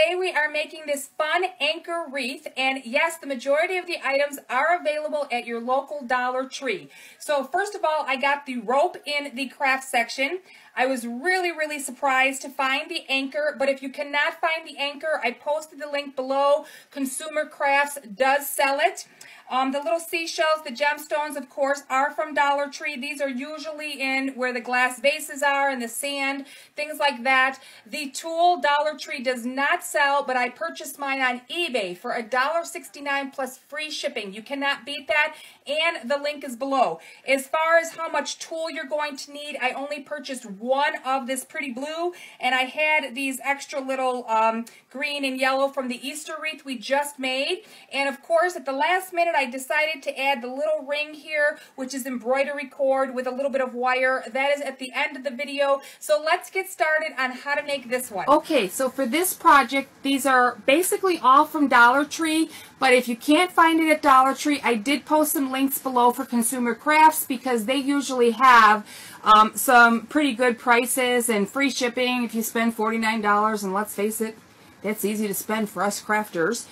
today we are making this fun anchor wreath, and yes, the majority of the items are available at your local Dollar Tree. So first of all, I got the rope in the craft section. I was really surprised to find the anchor, but if you cannot find the anchor, I posted the link below. Consumer Crafts does sell it. The little seashells, the gemstones, of course, are from Dollar Tree. These are usually in where the glass vases are and the sand, things like that. The Tulle Dollar Tree does not sell, but I purchased mine on eBay for $1.69 plus free shipping. You cannot beat that, and the link is below. As far as how much tulle you're going to need, I only purchased one of this pretty blue, and I had these extra little green and yellow from the Easter wreath we just made. And of course, at the last minute, I decided to add the little ring here, which is embroidery cord with a little bit of wire. That is at the end of the video. So let's get started on how to make this one. Okay, so for this project, these are basically all from Dollar Tree, but if you can't find it at Dollar Tree, I did post some links below for Consumer Crafts because they usually have some pretty good prices and free shipping if you spend $49, and let's face it, that's easy to spend for us crafters.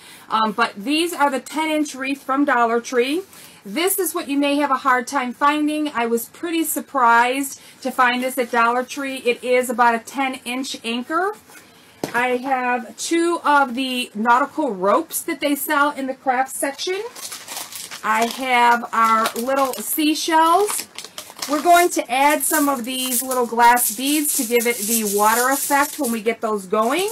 But these are the 10-inch wreath from Dollar Tree. This is what you may have a hard time finding. I was pretty surprised to find this at Dollar Tree. It is about a 10-inch anchor. I have two of the nautical ropes that they sell in the craft section. I have our little seashells. We're going to add some of these little glass beads to give it the water effect when we get those going.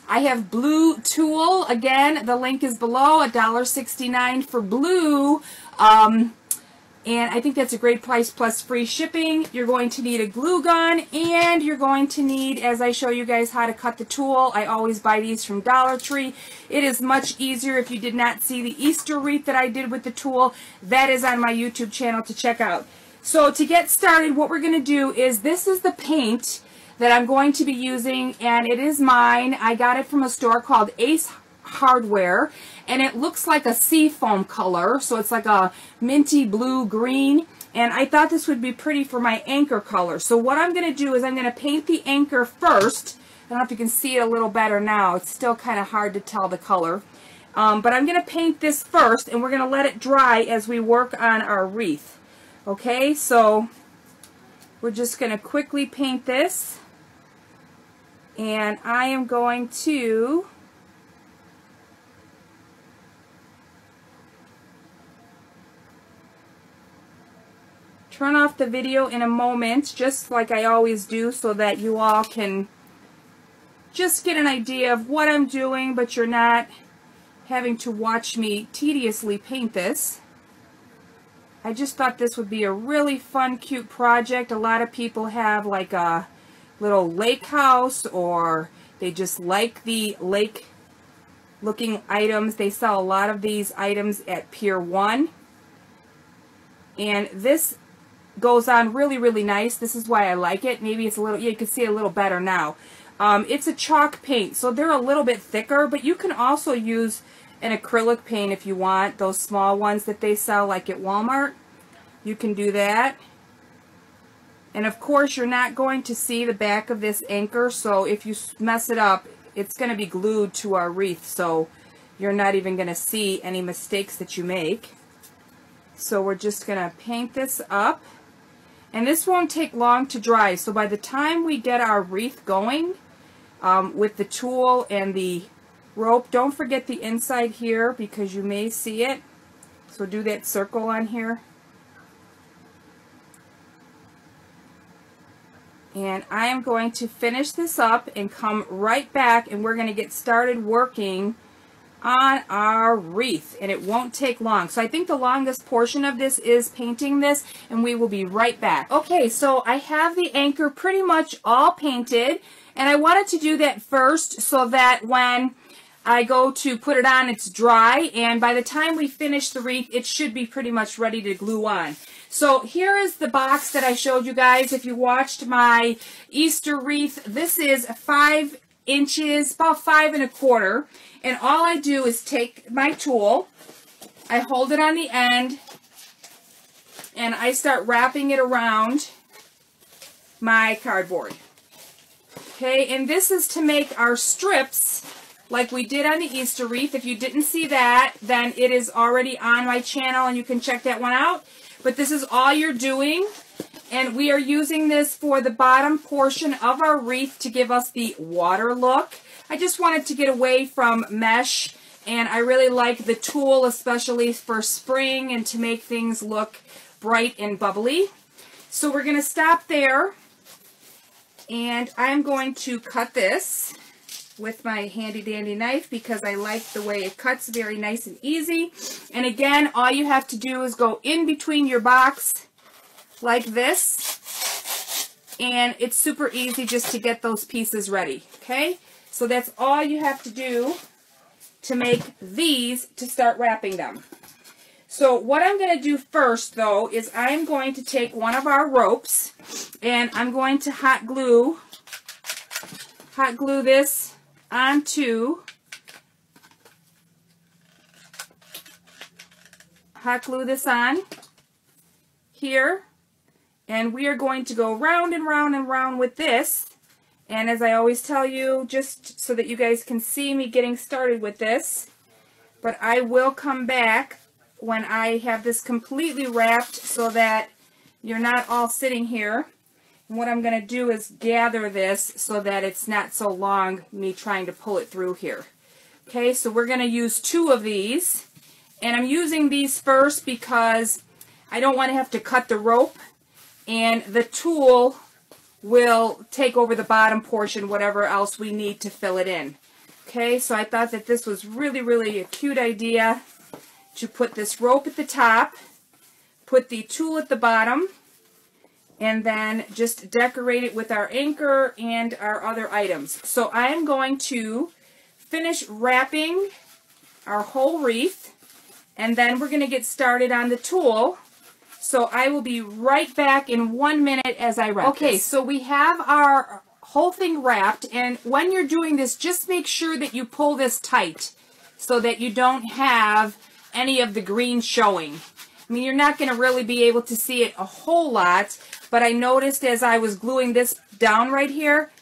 I have blue tulle. Again, the link is below, $1.69 for blue. And I think that's a great price plus free shipping. You're going to need a glue gun, and you're going to need, as I show you guys how to cut the tulle, I always buy these from Dollar Tree. It is much easier. If you did not see the Easter wreath that I did with the tulle, that is on my YouTube channel to check out. So to get started, what we're going to do is, this is the paint that I'm going to be using, and it is mine. I got it from a store called Ace Hardware, and it looks like a sea foam color, so it's like a minty blue green, and I thought this would be pretty for my anchor color. So what I'm going to do is I'm going to paint the anchor first. I don't know if you can see it a little better now. It's still kind of hard to tell the color, but I'm going to paint this first, and we're going to let it dry as we work on our wreath. Okay, so we're just going to quickly paint this. And I am going to turn off the video in a moment, just like I always do, so that you all can just get an idea of what I'm doing, but you're not having to watch me tediously paint this. I just thought this would be a really fun, cute project. A lot of people have like a little lake house, or they just like the lake looking items. They sell a lot of these items at Pier 1, and this goes on really nice. This is why I like it. Maybe it's a little, yeah, you can see it a little better now. It's a chalk paint, so they're a little bit thicker, but you can also use an acrylic paint if you want, those small ones that they sell like at Walmart. You can do that. And of course, you're not going to see the back of this anchor, so if you mess it up, it's going to be glued to our wreath, so you're not even going to see any mistakes that you make. So we're just going to paint this up. And this won't take long to dry, so by the time we get our wreath going with the tulle and the rope, don't forget the inside here because you may see it. So do that circle on here. And I am going to finish this up and come right back, and we're going to get started working on our wreath, and it won't take long. So I think the longest portion of this is painting this, and we will be right back. Okay, so I have the anchor pretty much all painted, and I wanted to do that first so that when I go to put it on, it's dry, and by the time we finish the wreath, it should be pretty much ready to glue on. So here is the box that I showed you guys. If you watched my Easter wreath, this is 5 inches, about 5 1/4, and all I do is take my tulle, I hold it on the end, and I start wrapping it around my cardboard. Okay, and this is to make our strips like we did on the Easter wreath. If you didn't see that, then it is already on my channel and you can check that one out. But this is all you're doing. And we are using this for the bottom portion of our wreath to give us the water look. I just wanted to get away from mesh, and I really like the tulle, especially for spring and to make things look bright and bubbly. So we're going to stop there, and I'm going to cut this with my handy dandy knife because I like the way it cuts, very nice and easy. And again, all you have to do is go in between your box like this, and it's super easy just to get those pieces ready. Okay, so that's all you have to do to make these, to start wrapping them. So what I'm going to do first, though, is I'm going to take one of our ropes and I'm going to hot glue this onto, hot glue this on here. And we are going to go round and round and round with this. And as I always tell you, just so that you guys can see me getting started with this, but I will come back when I have this completely wrapped so that you're not all sitting here. And what I'm going to do is gather this so that it's not so long, me trying to pull it through here. Okay, so we're going to use 2 of these. And I'm using these first because I don't want to have to cut the rope, and the tulle will take over the bottom portion, whatever else we need to fill it in. Okay, so I thought that this was really, really a cute idea to put this rope at the top, put the tulle at the bottom, and then just decorate it with our anchor and our other items. So I am going to finish wrapping our whole wreath, and then we're going to get started on the tulle. So I will be right back in 1 minute as I wrap this. So we have our whole thing wrapped, and when you're doing this, just make sure that you pull this tight so that you don't have any of the green showing. I mean, you're not going to really be able to see it a whole lot, but I noticed as I was gluing this down right here,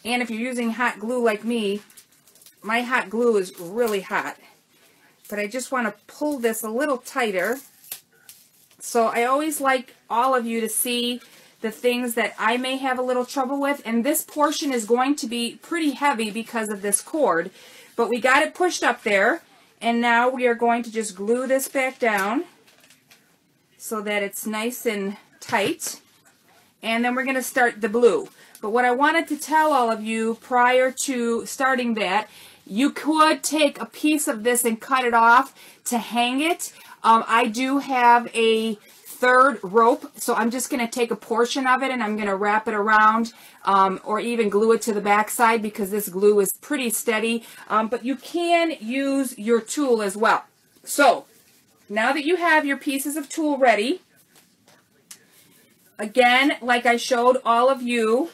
and if you're using hot glue like me, my hot glue is really hot. But I just want to pull this a little tighter. So I always like all of you to see the things that I may have a little trouble with. And this portion is going to be pretty heavy because of this cord. But we got it pushed up there. And now we are going to just glue this back down so that it's nice and tight. And then we're going to start the blue. But what I wanted to tell all of you prior to starting that, you could take a piece of this and cut it off to hang it. I do have a 3rd rope, so I'm just going to take a portion of it and I'm going to wrap it around or even glue it to the back side because this glue is pretty steady. But you can use your tulle as well. So now that you have your pieces of tulle ready, again, like I showed all of you,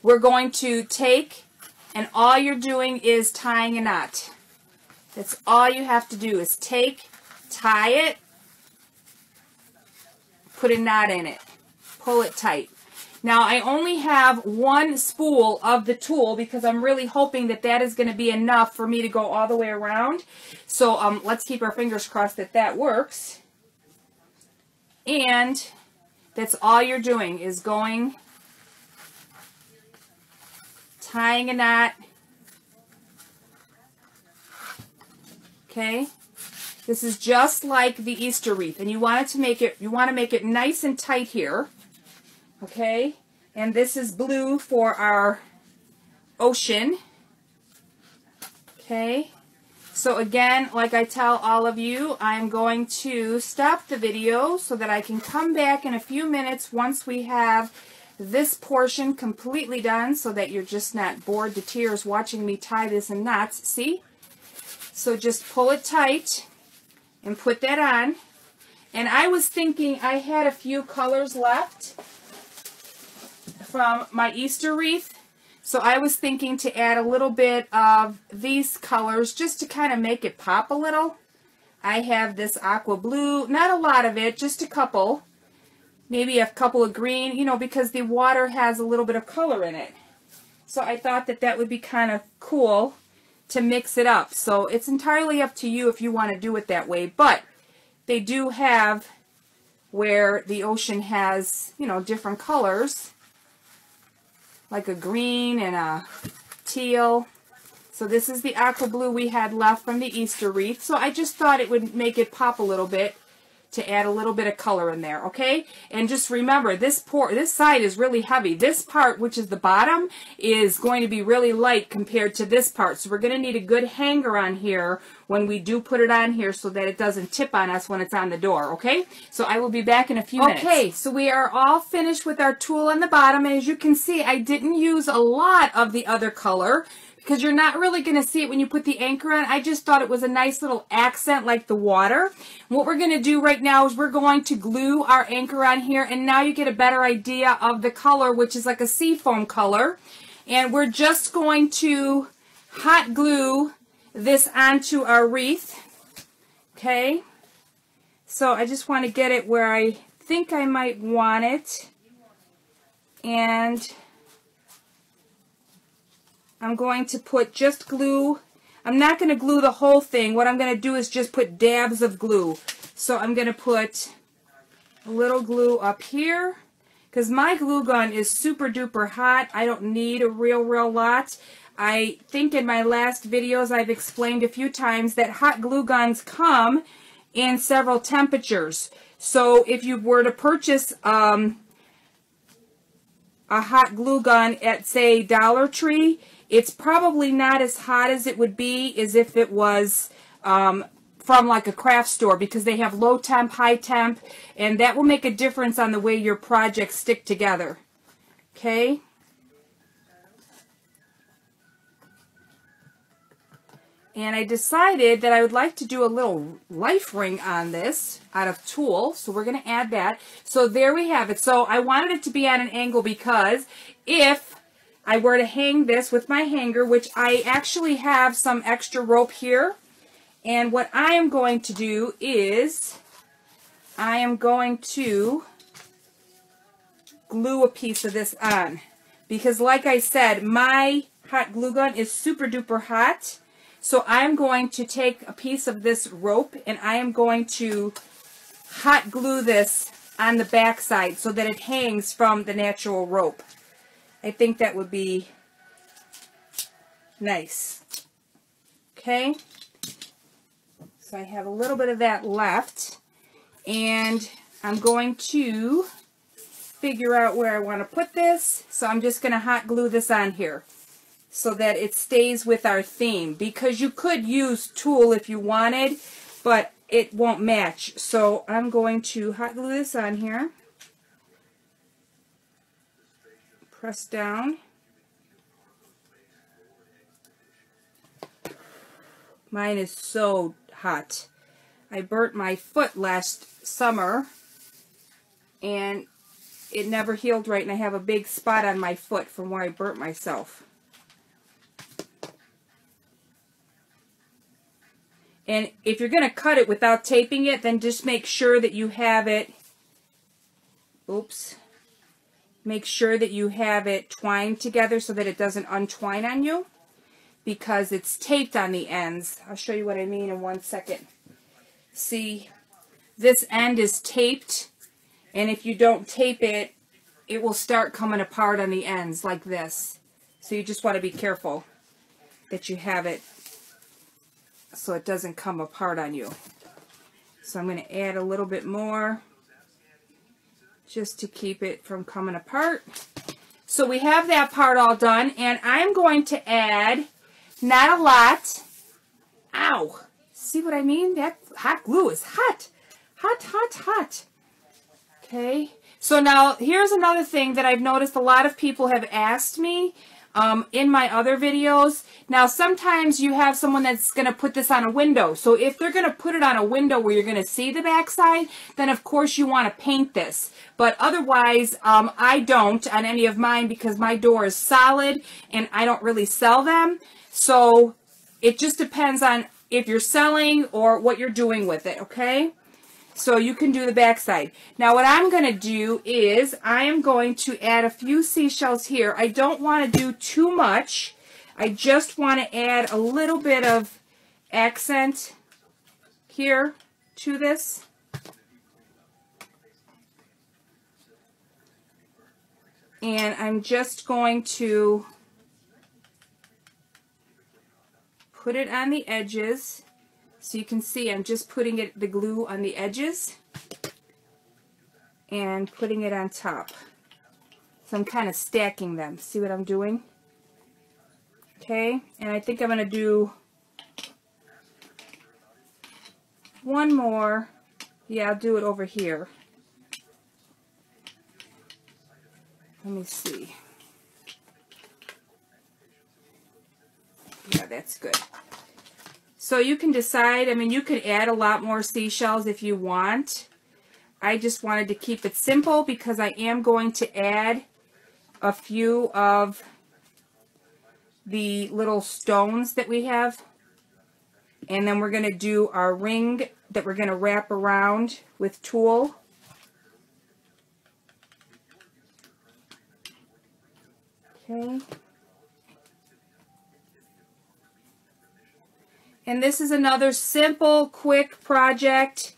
we're going to take, and all you're doing is tying a knot. That's all you have to do is take, tie it, put a knot in it, pull it tight. Now I only have 1 spool of the tulle because I'm really hoping that that is going to be enough for me to go all the way around. So let's keep our fingers crossed that that works. And that's all you're doing is going, tying a knot. Okay, this is just like the Easter wreath, and you want to make it nice and tight here. Okay, and this is blue for our ocean. Okay, so again, like I tell all of you, I'm going to stop the video so that I can come back in a few minutes once we have this portion completely done, so that you're just not bored to tears watching me tie this in knots. See? So just pull it tight and put that on. And I was thinking I had a few colors left from my Easter wreath. So I was thinking to add a little bit of these colors just to kind of make it pop a little. I have this aqua blue, not a lot of it, just a couple. Maybe a couple of green, you know, because the water has a little bit of color in it. So I thought that that would be kind of cool to mix it up. So it's entirely up to you if you want to do it that way. But they do have where the ocean has, you know, different colors, like a green and a teal. So this is the aqua blue we had left from the Easter wreath. So I just thought it would make it pop a little bit to add a little bit of color in there, okay? And just remember, this side is really heavy. This part, which is the bottom, is going to be really light compared to this part. So we're going to need a good hanger on here when we do put it on here so that it doesn't tip on us when it's on the door, okay? So I will be back in a few minutes. Okay, so we are all finished with our tulle on the bottom. And as you can see, I didn't use a lot of the other color, because you're not really going to see it when you put the anchor on. I just thought it was a nice little accent like the water. What we're going to do right now is we're going to glue our anchor on here, and now you get a better idea of the color, which is like a seafoam color. And we're just going to hot glue this onto our wreath. Okay? So I just want to get it where I think I might want it. And I'm going to put just glue. I'm not going to glue the whole thing. What I'm going to do is just put dabs of glue. So I'm going to put a little glue up here, because my glue gun is super duper hot. I don't need a real lot. I think in my last videos I've explained a few times that hot glue guns come in several temperatures. So if you were to purchase a hot glue gun at, say, Dollar Tree, it's probably not as hot as it would be as if it was from like a craft store, because they have low temp, high temp, and that will make a difference on the way your projects stick together. Okay? And I decided that I would like to do a little life ring on this out of tulle, so we're going to add that. So there we have it. So I wanted it to be at an angle because if I were to hang this with my hanger, which I actually have some extra rope here, and what I am going to do is I am going to glue a piece of this on, because like I said, my hot glue gun is super duper hot. So I'm going to take a piece of this rope and I am going to hot glue this on the back side so that it hangs from the natural rope. I think that would be nice. Okay, so I have a little bit of that left, and I'm going to figure out where I want to put this. So I'm just going to hot glue this on here so that it stays with our theme, because you could use tulle if you wanted, but it won't match. So I'm going to hot glue this on here. Press down. Mine is so hot. I burnt my foot last summer and it never healed right, and I have a big spot on my foot from where I burnt myself. And if you're going to cut it without taping it, then just make sure that you have it, oops, make sure that you have it twined together so that it doesn't untwine on you, because it's taped on the ends. I'll show you what I mean in 1 second. See, this end is taped, and if you don't tape it, it will start coming apart on the ends like this. So you just want to be careful that you have it so it doesn't come apart on you. So I'm going to add a little bit more just to keep it from coming apart. So we have that part all done, and I'm going to add, not a lot, ow, see what I mean? That hot glue is hot, hot, hot, hot. Okay, so now here's another thing that I've noticed a lot of people have asked me in my other videos. Now sometimes you have someone that's going to put this on a window. So if they're going to put it on a window where you're going to see the backside, then of course you want to paint this. But otherwise, I don't on any of mine, because my door is solid and I don't really sell them. So it just depends on if you're selling or what you're doing with it, okay? So you can do the back side. Now what I'm going to do is I am going to add a few seashells here. I don't want to do too much. I just want to add a little bit of accent here to this. And I'm just going to put it on the edges. So you can see I'm just putting the glue on the edges and putting it on top. So I'm kind of stacking them. See what I'm doing? Okay, and I think I'm going to do one more. Yeah, I'll do it over here. Let me see. Yeah, that's good. So you can decide, I mean, you could add a lot more seashells if you want. I just wanted to keep it simple because I am going to add a few of the little stones that we have. And then we're going to do our ring that we're going to wrap around with tulle. Okay. And this is another simple, quick project.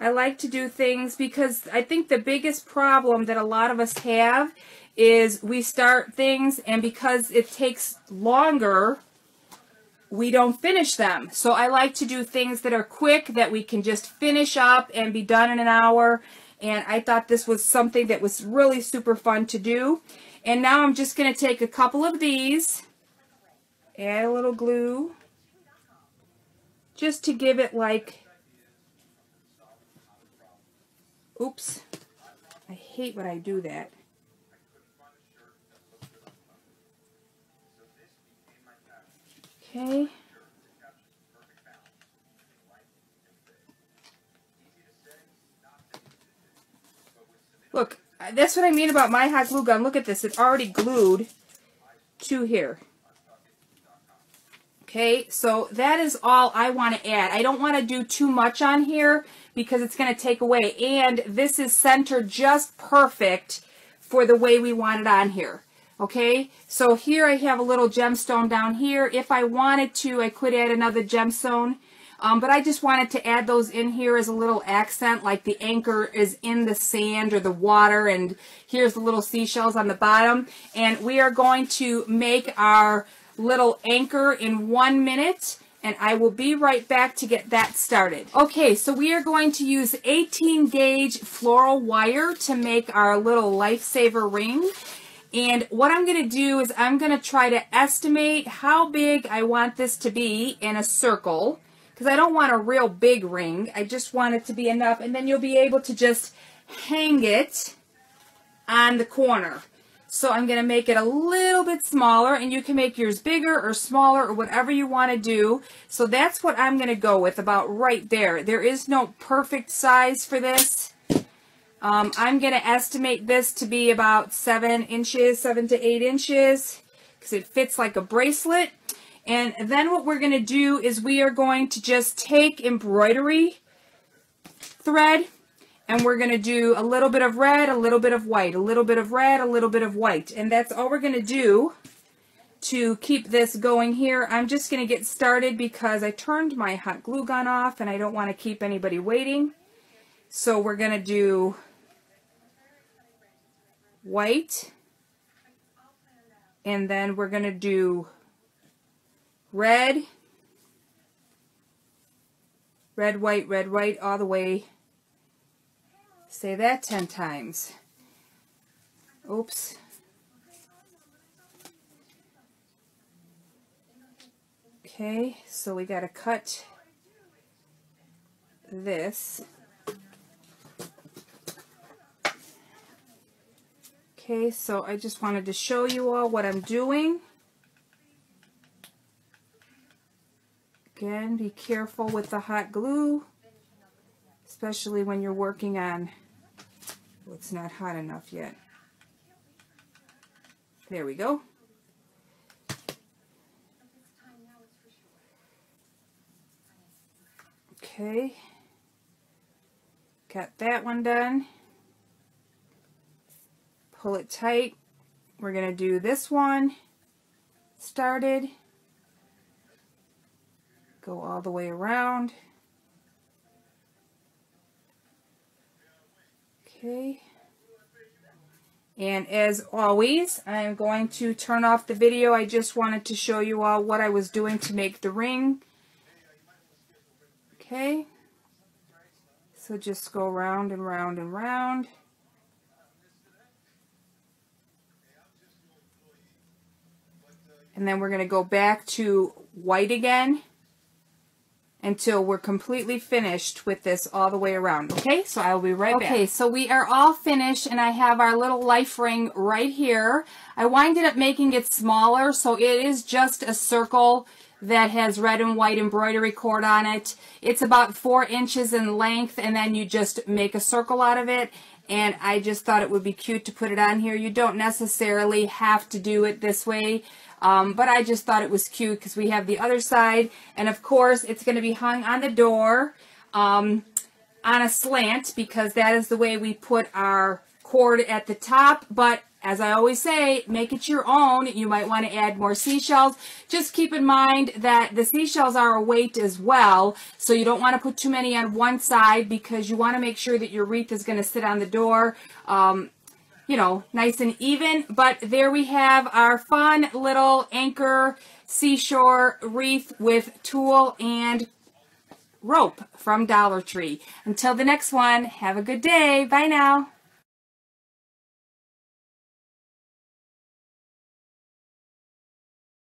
I like to do things because I think the biggest problem that a lot of us have is we start things and because it takes longer, we don't finish them. So I like to do things that are quick, that we can just finish up and be done in an hour. And I thought this was something that was really super fun to do. And now I'm just going to take a couple of these, add a little glue, just to give it like, oops, I hate when I do that. Okay. Look, that's what I mean about my hot glue gun. Look at this, it's already glued to here. Okay, so that is all I want to add. I don't want to do too much on here because it's going to take away. And this is centered just perfect for the way we want it on here. Okay, so here I have a little gemstone down here. If I wanted to, I could add another gemstone. But I just wanted to add those in here as a little accent, like the anchor is in the sand or the water, and here's the little seashells on the bottom. And we are going to make our little anchor in 1 minute, and I will be right back to get that started. Okay, so we are going to use 18 gauge floral wire to make our little lifesaver ring. And what I'm going to do is I'm going to try to estimate how big I want this to be in a circle, because I don't want a real big ring. I just want it to be enough, and then you'll be able to just hang it on the corner. So I'm going to make it a little bit smaller, and you can make yours bigger or smaller or whatever you want to do. So that's what I'm going to go with, about right there. There is no perfect size for this. I'm going to estimate this to be about 7 inches, 7 to 8 inches, because it fits like a bracelet. And then what we're going to do is we are going to just take embroidery thread, and we're going to do a little bit of red, a little bit of white, a little bit of red, a little bit of white. And that's all we're going to do to keep this going here. I'm just going to get started because I turned my hot glue gun off and I don't want to keep anybody waiting. So we're going to do white, and then we're going to do red, red, white, all the way. Say that 10 times. Oops. Okay, so we got to cut this. Okay, so I just wanted to show you all what I'm doing. Again, be careful with the hot glue, especially when you're working on, well, it's not hot enough yet. There we go. Okay. Got that one done. Pull it tight. We're going to do this one. Started. Go all the way around. Okay. And as always, I'm going to turn off the video. I just wanted to show you all what I was doing to make the ring. Okay. So just go round and round and round. And then we're going to go back to white again until we're completely finished with this all the way around. Okay, so I'll be right back. Okay, so we are all finished, and I have our little life ring right here. I winded up making it smaller, so it is just a circle that has red and white embroidery cord on it. It's about 4 inches in length, and then you just make a circle out of it. And I just thought it would be cute to put it on here. You don't necessarily have to do it this way. But I just thought it was cute because we have the other side. And of course, it's going to be hung on the door on a slant because that is the way we put our cord at the top. But as I always say, make it your own. You might want to add more seashells. Just keep in mind that the seashells are a weight as well. So you don't want to put too many on one side because you want to make sure that your wreath is going to sit on the door. You know, nice and even. But there we have our fun little Anchor seashore wreath with tulle and rope from Dollar Tree. Until the next one, have a good day. Bye now.